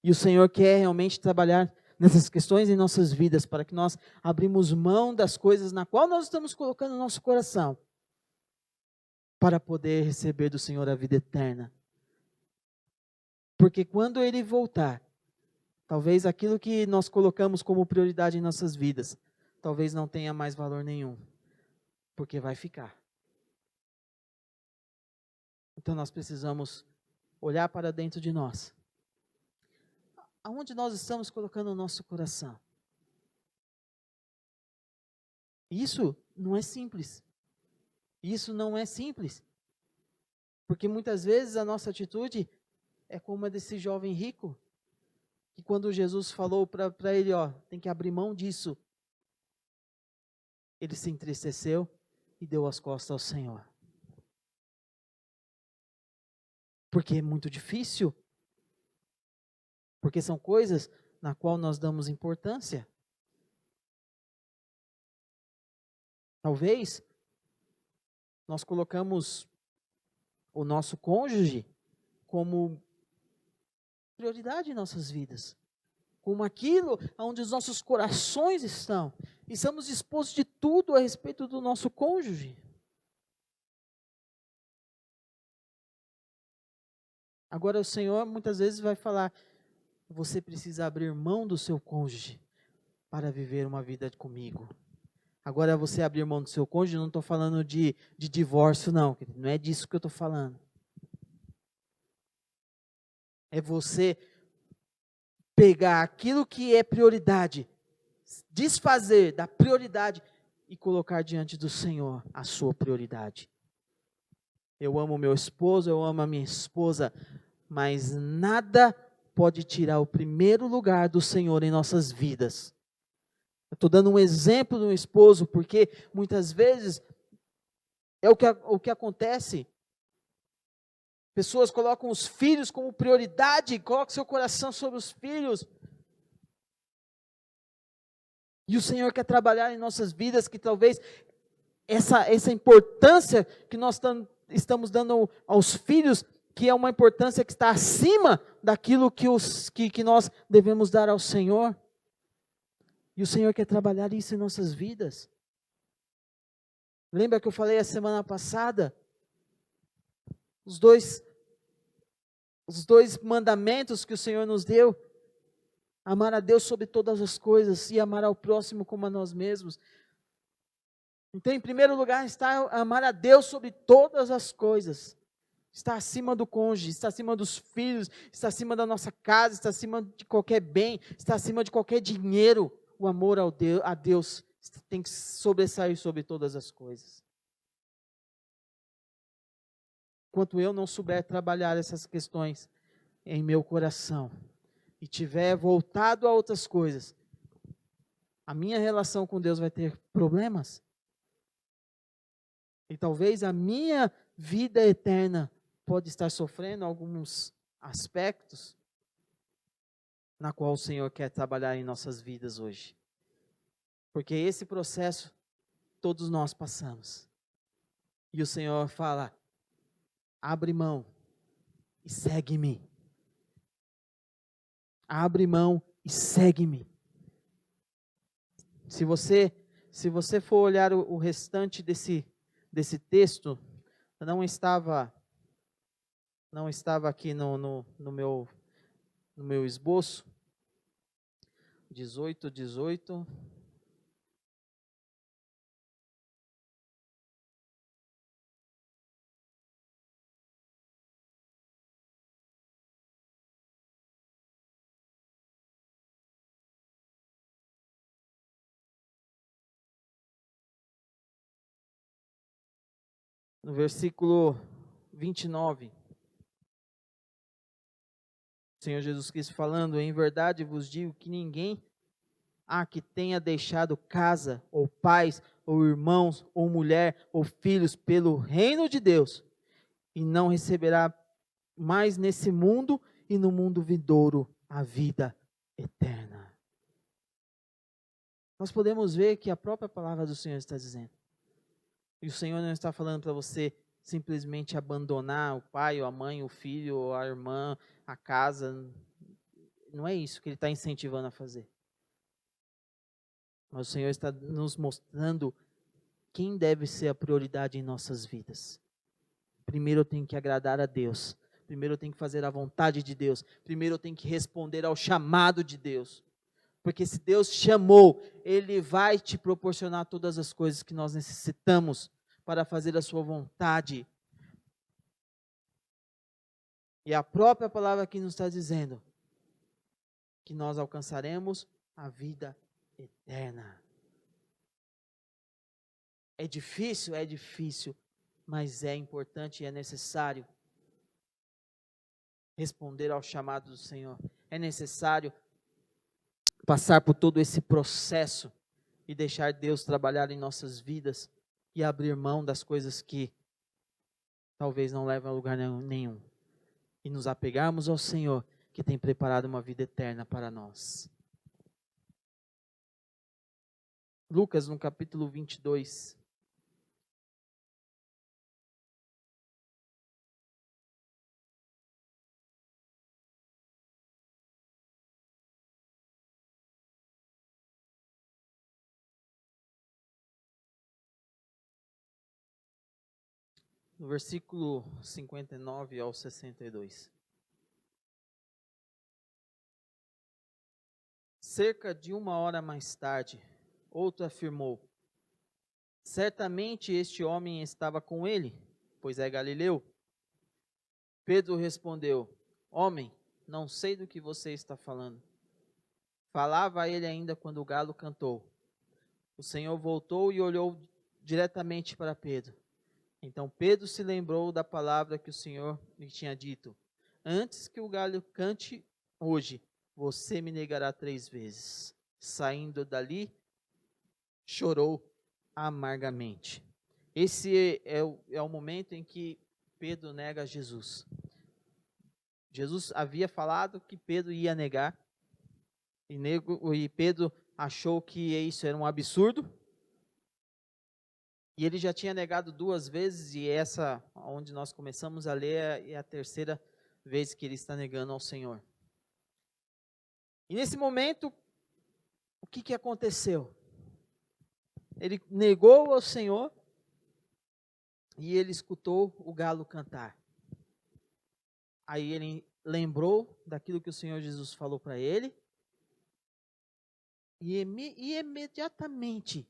E o Senhor quer realmente trabalhar nessas questões em nossas vidas, para que nós abrimos mão das coisas na qual nós estamos colocando o nosso coração, para poder receber do Senhor a vida eterna. Porque quando Ele voltar, Talvez aquilo que nós colocamos como prioridade em nossas vidas, talvez não tenha mais valor nenhum, porque vai ficar. Então nós precisamos olhar para dentro de nós. Aonde nós estamos colocando o nosso coração? Isso não é simples. Isso não é simples. Porque muitas vezes a nossa atitude é como a desse jovem rico, que quando Jesus falou para ele, tem que abrir mão disso, ele se entristeceu e deu as costas ao Senhor. Porque é muito difícil. Porque são coisas na qual nós damos importância. Talvez nós colocamos o nosso cônjuge como prioridade em nossas vidas. Como aquilo onde os nossos corações estão. E estamos dispostos de tudo a respeito do nosso cônjuge. Agora o Senhor muitas vezes vai falar, você precisa abrir mão do seu cônjuge para viver uma vida comigo. Agora você abrir mão do seu cônjuge, não estou falando de divórcio não é disso que eu estou falando. É você pegar aquilo que é prioridade, desfazer da prioridade e colocar diante do Senhor a sua prioridade. Eu amo meu esposo, eu amo a minha esposa, mas nada pode tirar o primeiro lugar do Senhor em nossas vidas. Eu estou dando um exemplo de um esposo, porque muitas vezes é o que acontece. Pessoas colocam os filhos como prioridade, colocam seu coração sobre os filhos. E o Senhor quer trabalhar em nossas vidas, que talvez essa importância que nós estamos dando aos filhos, que é uma importância que está acima daquilo que nós devemos dar ao Senhor. E o Senhor quer trabalhar isso em nossas vidas. Lembra que eu falei a semana passada? Os dois mandamentos que o Senhor nos deu. Amar a Deus sobre todas as coisas e amar ao próximo como a nós mesmos. Então, em primeiro lugar, está amar a Deus sobre todas as coisas. Está acima do cônjuge, está acima dos filhos, está acima da nossa casa, está acima de qualquer bem, está acima de qualquer dinheiro. O amor a Deus tem que sobressair sobre todas as coisas. Enquanto eu não souber trabalhar essas questões em meu coração e tiver voltado a outras coisas, a minha relação com Deus vai ter problemas. E talvez a minha vida eterna pode estar sofrendo alguns aspectos na qual o Senhor quer trabalhar em nossas vidas hoje. Porque esse processo todos nós passamos. E o Senhor fala, abre mão e segue-me. Abre mão e segue-me. Se você for olhar o restante desse texto, não estava aqui no meu esboço. 18. No versículo 29, o Senhor Jesus Cristo falando, em verdade vos digo que ninguém que tenha deixado casa, ou pais, ou irmãos, ou mulher, ou filhos, pelo reino de Deus, e não receberá mais nesse mundo e no mundo vindouro a vida eterna. Nós podemos ver que a própria palavra do Senhor está dizendo. E o Senhor não está falando para você simplesmente abandonar o pai, ou a mãe, o filho, ou a irmã, a casa. Não é isso que Ele está incentivando a fazer. Mas o Senhor está nos mostrando quem deve ser a prioridade em nossas vidas. Primeiro eu tenho que agradar a Deus. primeiro eu tenho que fazer a vontade de Deus. Primeiro eu tenho que responder ao chamado de Deus. Porque se Deus chamou, Ele vai te proporcionar todas as coisas que nós necessitamos para fazer a sua vontade. E a própria palavra aqui nos está dizendo que nós alcançaremos a vida eterna. É difícil, mas é importante e é necessário responder ao chamado do Senhor. É necessário passar por todo esse processo e deixar Deus trabalhar em nossas vidas e abrir mão das coisas que talvez não levem a lugar nenhum. E nos apegarmos ao Senhor, que tem preparado uma vida eterna para nós. Lucas, no capítulo 22. No versículo 59 ao 62. Cerca de 1 hora mais tarde, outro afirmou: certamente este homem estava com ele, pois é galileu. Pedro respondeu: homem, não sei do que você está falando. Falava ele ainda quando o galo cantou. O Senhor voltou e olhou diretamente para Pedro. Então Pedro se lembrou da palavra que o Senhor lhe tinha dito: antes que o galo cante hoje, você me negará 3 vezes. Saindo dali, chorou amargamente. Esse é o momento em que Pedro nega Jesus. Jesus havia falado que Pedro ia negar, e Pedro achou que isso era um absurdo. E ele já tinha negado 2 vezes, e essa, onde nós começamos a ler, é a 3ª vez que ele está negando ao Senhor. E nesse momento, o que aconteceu? Ele negou ao Senhor, e ele escutou o galo cantar. Aí ele lembrou daquilo que o Senhor Jesus falou para ele, e imediatamente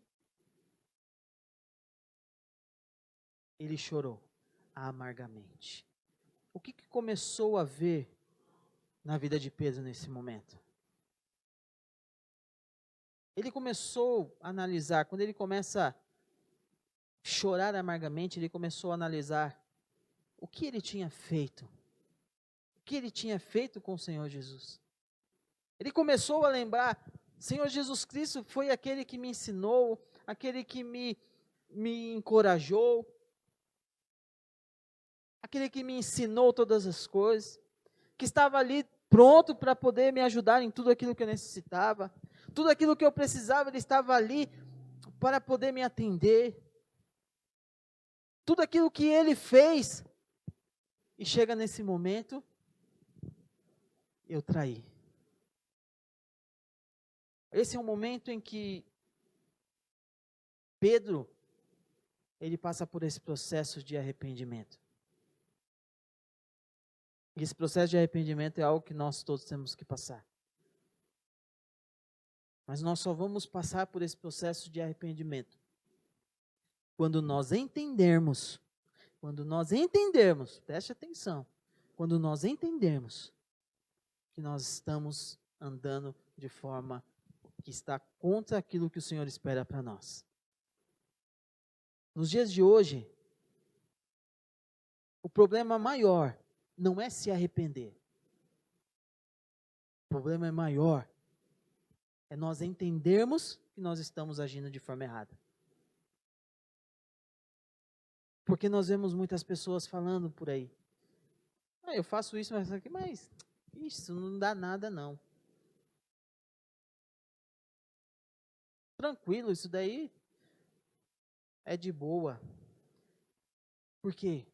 ele chorou amargamente. O que começou a ver na vida de Pedro nesse momento? Ele começou a analisar, quando ele começa a chorar amargamente, ele começou a analisar o que ele tinha feito. O que ele tinha feito com o Senhor Jesus. Ele começou a lembrar: Senhor Jesus Cristo foi aquele que me ensinou, aquele que me encorajou, aquele que me ensinou todas as coisas, que estava ali pronto para poder me ajudar em tudo aquilo que eu necessitava, tudo aquilo que eu precisava, ele estava ali para poder me atender, tudo aquilo que ele fez, e chega nesse momento, eu traí. Esse é um momento em que Pedro, ele passa por esse processo de arrependimento. E esse processo de arrependimento é algo que nós todos temos que passar. Mas nós só vamos passar por esse processo de arrependimento quando nós entendermos, preste atenção, quando nós entendermos que nós estamos andando de forma que está contra aquilo que o Senhor espera para nós. Nos dias de hoje, o problema maior não é se arrepender. O problema é maior, é nós entendermos que nós estamos agindo de forma errada. Porque nós vemos muitas pessoas falando por aí: eu faço isso, mas isso não dá nada não. Tranquilo, isso daí é de boa. Por quê?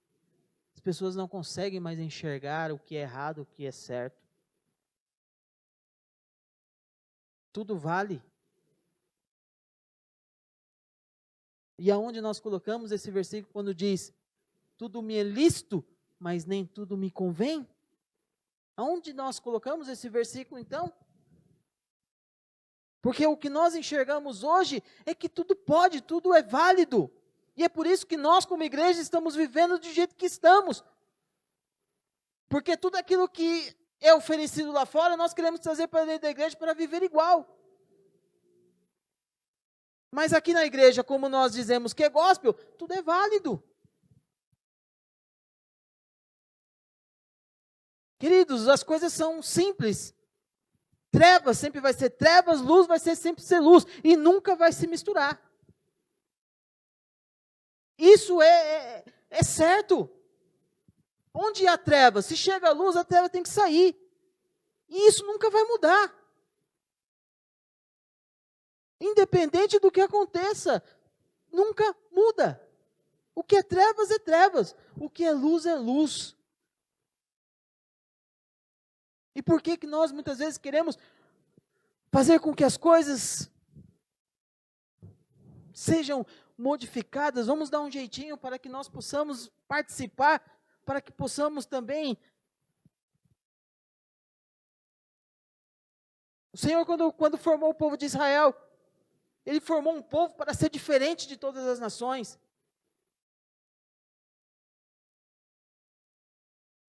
As pessoas não conseguem mais enxergar o que é errado, o que é certo. Tudo vale. E aonde nós colocamos esse versículo quando diz: tudo me é lícito, mas nem tudo me convém? Aonde nós colocamos esse versículo então? Porque o que nós enxergamos hoje é que tudo pode, tudo é válido. E é por isso que nós, como igreja, estamos vivendo do jeito que estamos. Porque tudo aquilo que é oferecido lá fora, nós queremos trazer para dentro da igreja para viver igual. Mas aqui na igreja, como nós dizemos que é gospel, tudo é válido. Queridos, as coisas são simples. Trevas sempre vai ser trevas, luz vai sempre ser luz. E nunca vai se misturar. Isso é certo. Onde há trevas? Se chega a luz, a treva tem que sair. E isso nunca vai mudar. Independente do que aconteça, nunca muda. O que é trevas, o que é luz. E por que nós muitas vezes queremos fazer com que as coisas sejam modificadas? Vamos dar um jeitinho para que nós possamos participar, para que possamos também. O Senhor, quando formou o povo de Israel, Ele formou um povo para ser diferente de todas as nações.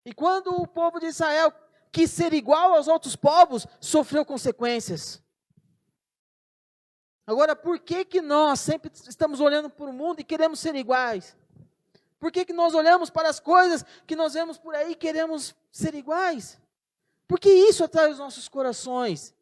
E quando o povo de Israel quis ser igual aos outros povos, sofreu consequências. Agora, por que nós sempre estamos olhando para o mundo e queremos ser iguais? Por que nós olhamos para as coisas que nós vemos por aí e queremos ser iguais? Porque isso atrai os nossos corações.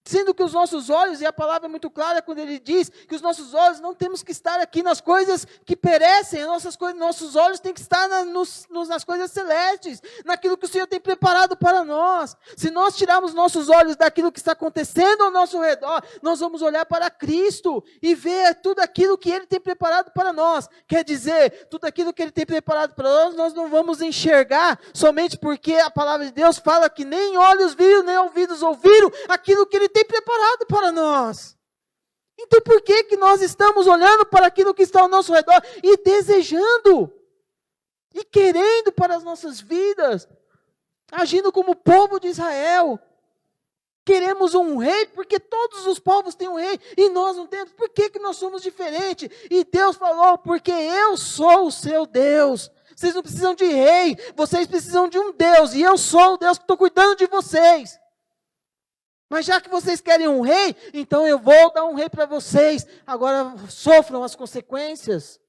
Sendo que os nossos olhos, e a palavra é muito clara quando ele diz que os nossos olhos não temos que estar aqui nas coisas que perecem, nossos olhos têm que estar nas coisas celestes, naquilo que o Senhor tem preparado para nós. Se nós tirarmos nossos olhos daquilo que está acontecendo ao nosso redor, nós vamos olhar para Cristo e ver tudo aquilo que Ele tem preparado para nós. Quer dizer, tudo aquilo que Ele tem preparado para nós, nós não vamos enxergar somente porque a palavra de Deus fala que nem olhos viram, nem ouvidos ouviram aquilo que Ele tem preparado para nós. Então por que nós estamos olhando para aquilo que está ao nosso redor e desejando e querendo para as nossas vidas, agindo como o povo de Israel? Queremos um rei porque todos os povos têm um rei e nós não temos. Por que nós somos diferentes? E Deus falou: porque eu sou o seu Deus. Vocês não precisam de rei, vocês precisam de um Deus, e eu sou o Deus que estou cuidando de vocês. Mas já que vocês querem um rei, então eu vou dar um rei para vocês. Agora sofram as consequências.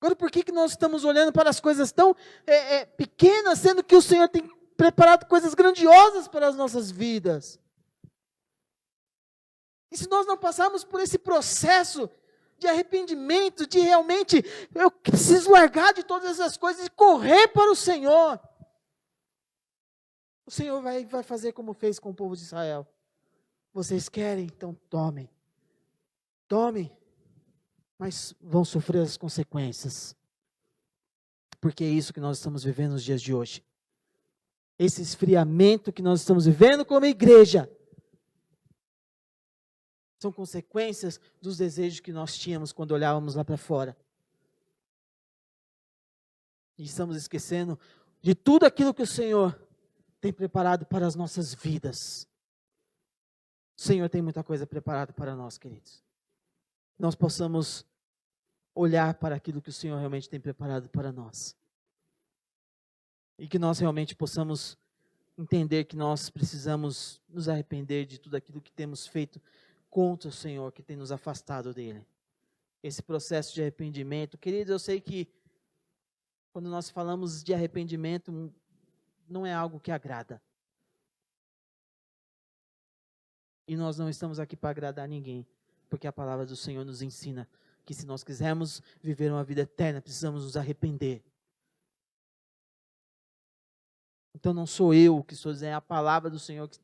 Agora por que nós estamos olhando para as coisas tão pequenas, sendo que o Senhor tem preparado coisas grandiosas para as nossas vidas? E se nós não passarmos por esse processo de arrependimento, de realmente, eu preciso largar de todas essas coisas e correr para o Senhor, o Senhor vai fazer como fez com o povo de Israel. Vocês querem? Então tomem. Tomem. Mas vão sofrer as consequências. Porque é isso que nós estamos vivendo nos dias de hoje. Esse esfriamento que nós estamos vivendo como igreja são consequências dos desejos que nós tínhamos quando olhávamos lá para fora. E estamos esquecendo de tudo aquilo que o Senhor tem preparado para as nossas vidas. O Senhor tem muita coisa preparada para nós, queridos. Nós possamos olhar para aquilo que o Senhor realmente tem preparado para nós. E que nós realmente possamos entender que nós precisamos nos arrepender de tudo aquilo que temos feito contra o Senhor, que tem nos afastado dele. Esse processo de arrependimento, queridos, eu sei que quando nós falamos de arrependimento, não é algo que agrada. E nós não estamos aqui para agradar ninguém, porque a palavra do Senhor nos ensina que se nós quisermos viver uma vida eterna, precisamos nos arrepender. Então não sou eu que estou dizendo, é a palavra do Senhor que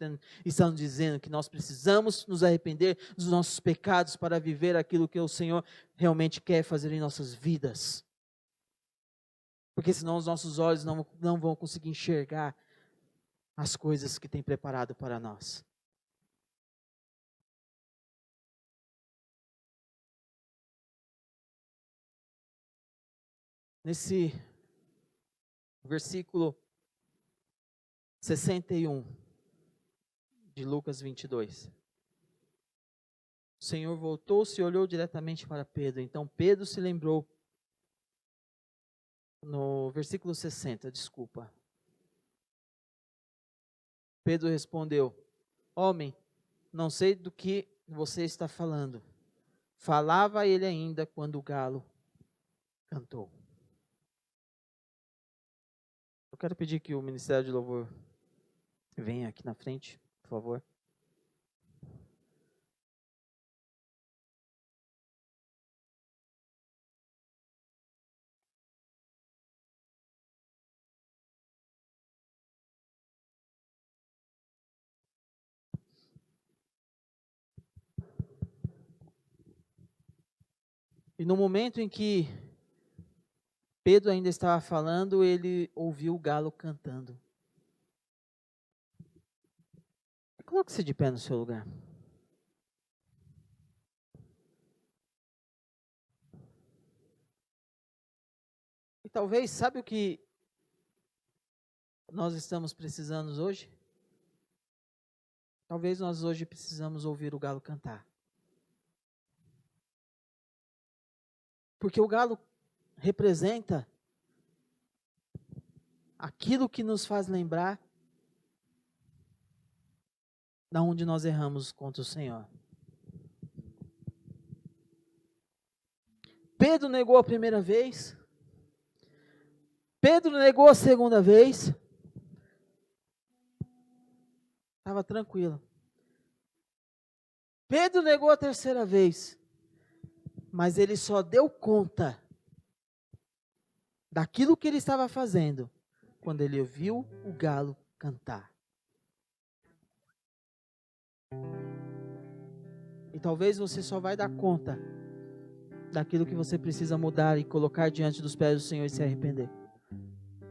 está nos dizendo que nós precisamos nos arrepender dos nossos pecados para viver aquilo que o Senhor realmente quer fazer em nossas vidas. Porque senão os nossos olhos não vão conseguir enxergar as coisas que tem preparado para nós. nesse versículo 61 de Lucas 22. O Senhor voltou-se e olhou diretamente para Pedro. Então Pedro se lembrou, no versículo 60, desculpa. Pedro respondeu: homem, não sei do que você está falando. Falava ele ainda quando o galo cantou. Eu quero pedir que o Ministério de Louvor venha aqui na frente, por favor. E no momento em que Pedro ainda estava falando, ele ouviu o galo cantando. Coloque-se de pé no seu lugar. E talvez, sabe o que nós estamos precisando hoje? Talvez nós hoje precisamos ouvir o galo cantar. Porque o galo representa aquilo que nos faz lembrar da onde nós erramos contra o Senhor. Pedro negou a primeira vez. Pedro negou a segunda vez. Estava tranquilo. Pedro negou a terceira vez. Mas ele só deu conta daquilo que ele estava fazendo quando ele ouviu o galo cantar. E talvez você só vai dar conta daquilo que você precisa mudar e colocar diante dos pés do Senhor e se arrepender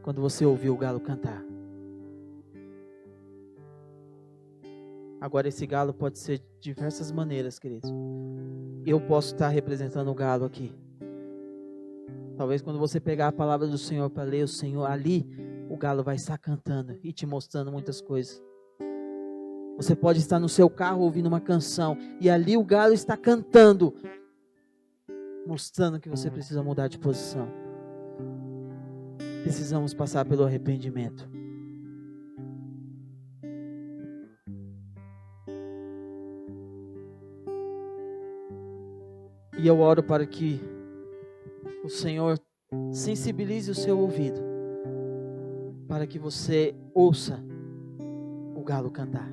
quando você ouvir o galo cantar. Agora esse galo pode ser de diversas maneiras, queridos. Eu posso estar representando o galo aqui. Talvez quando você pegar a palavra do Senhor para ler o Senhor, ali o galo vai estar cantando e te mostrando muitas coisas. Você pode estar no seu carro ouvindo uma canção e ali o galo está cantando, mostrando que você precisa mudar de posição. Precisamos passar pelo arrependimento. E eu oro para que o Senhor sensibilize o seu ouvido, para que você ouça o galo cantar.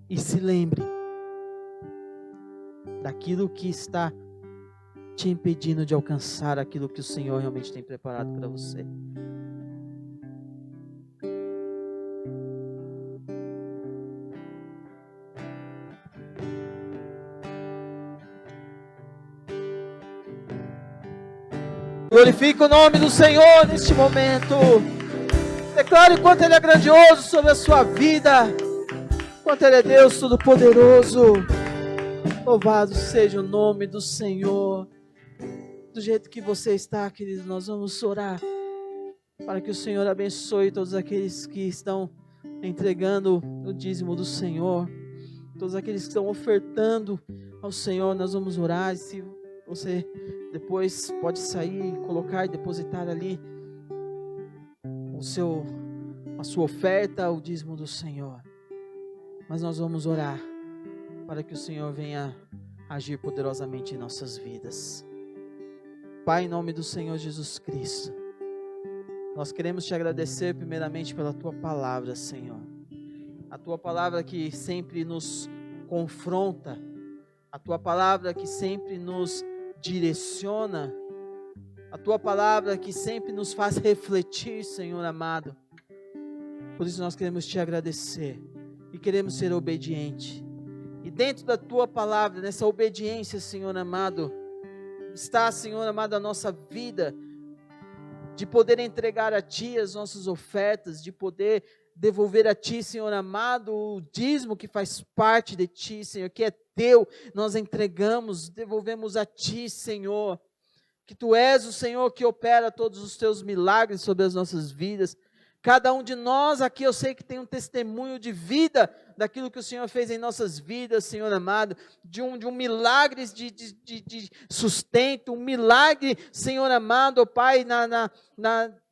E se lembre daquilo que está te impedindo de alcançar aquilo que o Senhor realmente tem preparado para você. Glorifique o nome do Senhor neste momento. Declare o quanto Ele é grandioso sobre a sua vida. Quanto Ele é Deus Todo-Poderoso. Louvado seja o nome do Senhor. Do jeito que você está, querido, nós vamos orar para que o Senhor abençoe todos aqueles que estão entregando o dízimo do Senhor. Todos aqueles que estão ofertando ao Senhor, nós vamos orar. E se você depois pode sair, colocar e depositar ali a sua oferta, o dízimo do Senhor. Mas nós vamos orar para que o Senhor venha agir poderosamente em nossas vidas. Pai, em nome do Senhor Jesus Cristo, nós queremos te agradecer primeiramente pela tua palavra, Senhor. A tua palavra que sempre nos confronta, a tua palavra que sempre nos direciona, a tua palavra que sempre nos faz refletir, Senhor amado. Por isso nós queremos te agradecer e queremos ser obedientes. E dentro da tua palavra, nessa obediência, Senhor amado, está, Senhor amado, a nossa vida de poder entregar a Ti as nossas ofertas, de poder devolver a Ti, Senhor amado, o dízimo que faz parte de Ti, Senhor, que é Teu, nós entregamos, devolvemos a Ti, Senhor. que Tu és o Senhor que opera todos os Teus milagres sobre as nossas vidas. Cada um de nós aqui, eu sei que tem um testemunho de vida daquilo que o Senhor fez em nossas vidas, Senhor amado, de um milagre de sustento, um milagre, Senhor amado, ó Pai,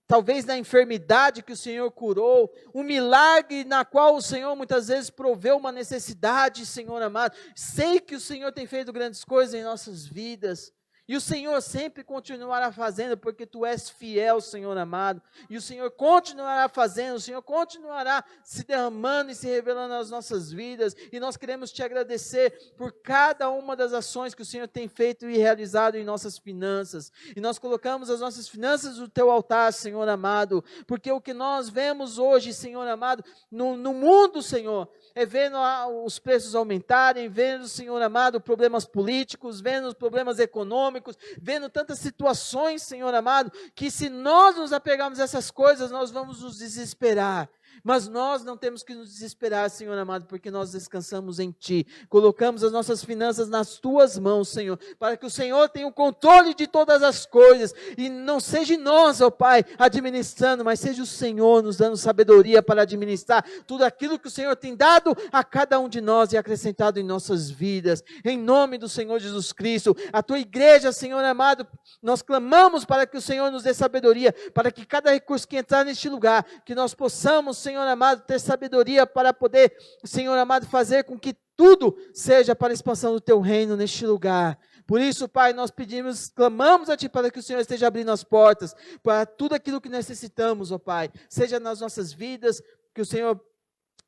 talvez na enfermidade que o Senhor curou, um milagre na qual o Senhor muitas vezes proveu uma necessidade, Senhor amado. Sei que o Senhor tem feito grandes coisas em nossas vidas. E o Senhor sempre continuará fazendo, porque Tu és fiel, Senhor amado. E o Senhor continuará fazendo, o Senhor continuará se derramando e se revelando nas nossas vidas. E nós queremos Te agradecer por cada uma das ações que o Senhor tem feito e realizado em nossas finanças. E nós colocamos as nossas finanças no Teu altar, Senhor amado. Porque o que nós vemos hoje, Senhor amado, no mundo, Senhor, é vendo os preços aumentarem, vendo, Senhor amado, problemas políticos, vendo os problemas econômicos, vendo tantas situações, Senhor amado, que se nós nos apegarmos a essas coisas, nós vamos nos desesperar. Mas nós não temos que nos desesperar, Senhor amado, porque nós descansamos em Ti. Colocamos as nossas finanças nas Tuas mãos, Senhor, para que o Senhor tenha o controle de todas as coisas, e não seja nós, ó Pai, administrando, mas seja o Senhor nos dando sabedoria para administrar tudo aquilo que o Senhor tem dado a cada um de nós e acrescentado em nossas vidas. Em nome do Senhor Jesus Cristo, a Tua igreja, Senhor amado, nós clamamos para que o Senhor nos dê sabedoria, para que cada recurso que entrar neste lugar, que nós possamos, Senhor amado, ter sabedoria para poder, Senhor amado, fazer com que tudo seja para a expansão do Teu reino neste lugar. Por isso, Pai, nós pedimos, clamamos a Ti para que o Senhor esteja abrindo as portas para tudo aquilo que necessitamos, ó Pai, seja nas nossas vidas, que o Senhor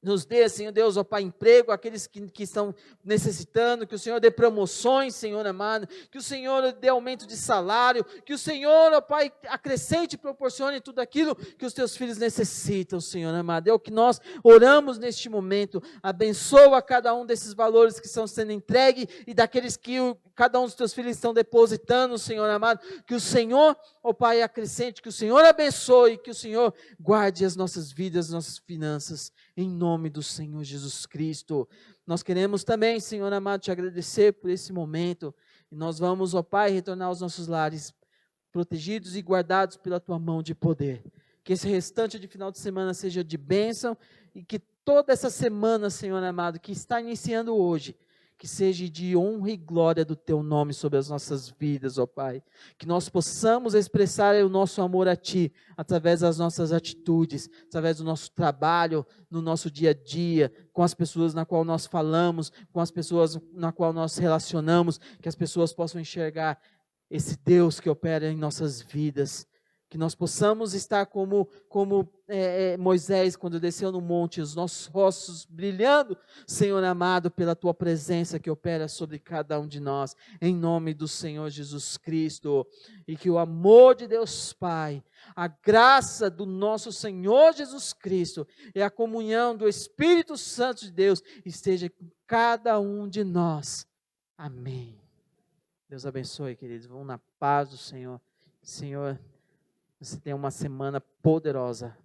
nos dê, Senhor Deus, ó Pai, emprego, aqueles que estão necessitando, que o Senhor dê promoções, Senhor amado, que o Senhor dê aumento de salário, que o Senhor, ó Pai, acrescente e proporcione tudo aquilo que os Teus filhos necessitam, Senhor amado. É o que nós oramos neste momento. Abençoa cada um desses valores que estão sendo entregues e daqueles que cada um dos Teus filhos estão depositando, Senhor amado, que o Senhor, ó Pai, acrescente, que o Senhor abençoe, que o Senhor guarde as nossas vidas, as nossas finanças, em nome do Senhor Jesus Cristo. Nós queremos também, Senhor amado, Te agradecer por esse momento, e nós vamos, ó Pai, retornar aos nossos lares, protegidos e guardados pela Tua mão de poder. Que esse restante de final de semana seja de bênção, e que toda essa semana, Senhor amado, que está iniciando hoje, que seja de honra e glória do Teu nome sobre as nossas vidas, ó Pai. Que nós possamos expressar o nosso amor a Ti, através das nossas atitudes, através do nosso trabalho, no nosso dia a dia, com as pessoas na qual nós falamos, com as pessoas na qual nós relacionamos, que as pessoas possam enxergar esse Deus que opera em nossas vidas. Que nós possamos estar como Moisés, quando desceu no monte, os nossos rostos brilhando, Senhor amado, pela Tua presença que opera sobre cada um de nós, em nome do Senhor Jesus Cristo. E que o amor de Deus Pai, a graça do nosso Senhor Jesus Cristo e a comunhão do Espírito Santo de Deus esteja com cada um de nós. Amém. Deus abençoe, queridos. Vão na paz do Senhor. Senhor, você tem uma semana poderosa.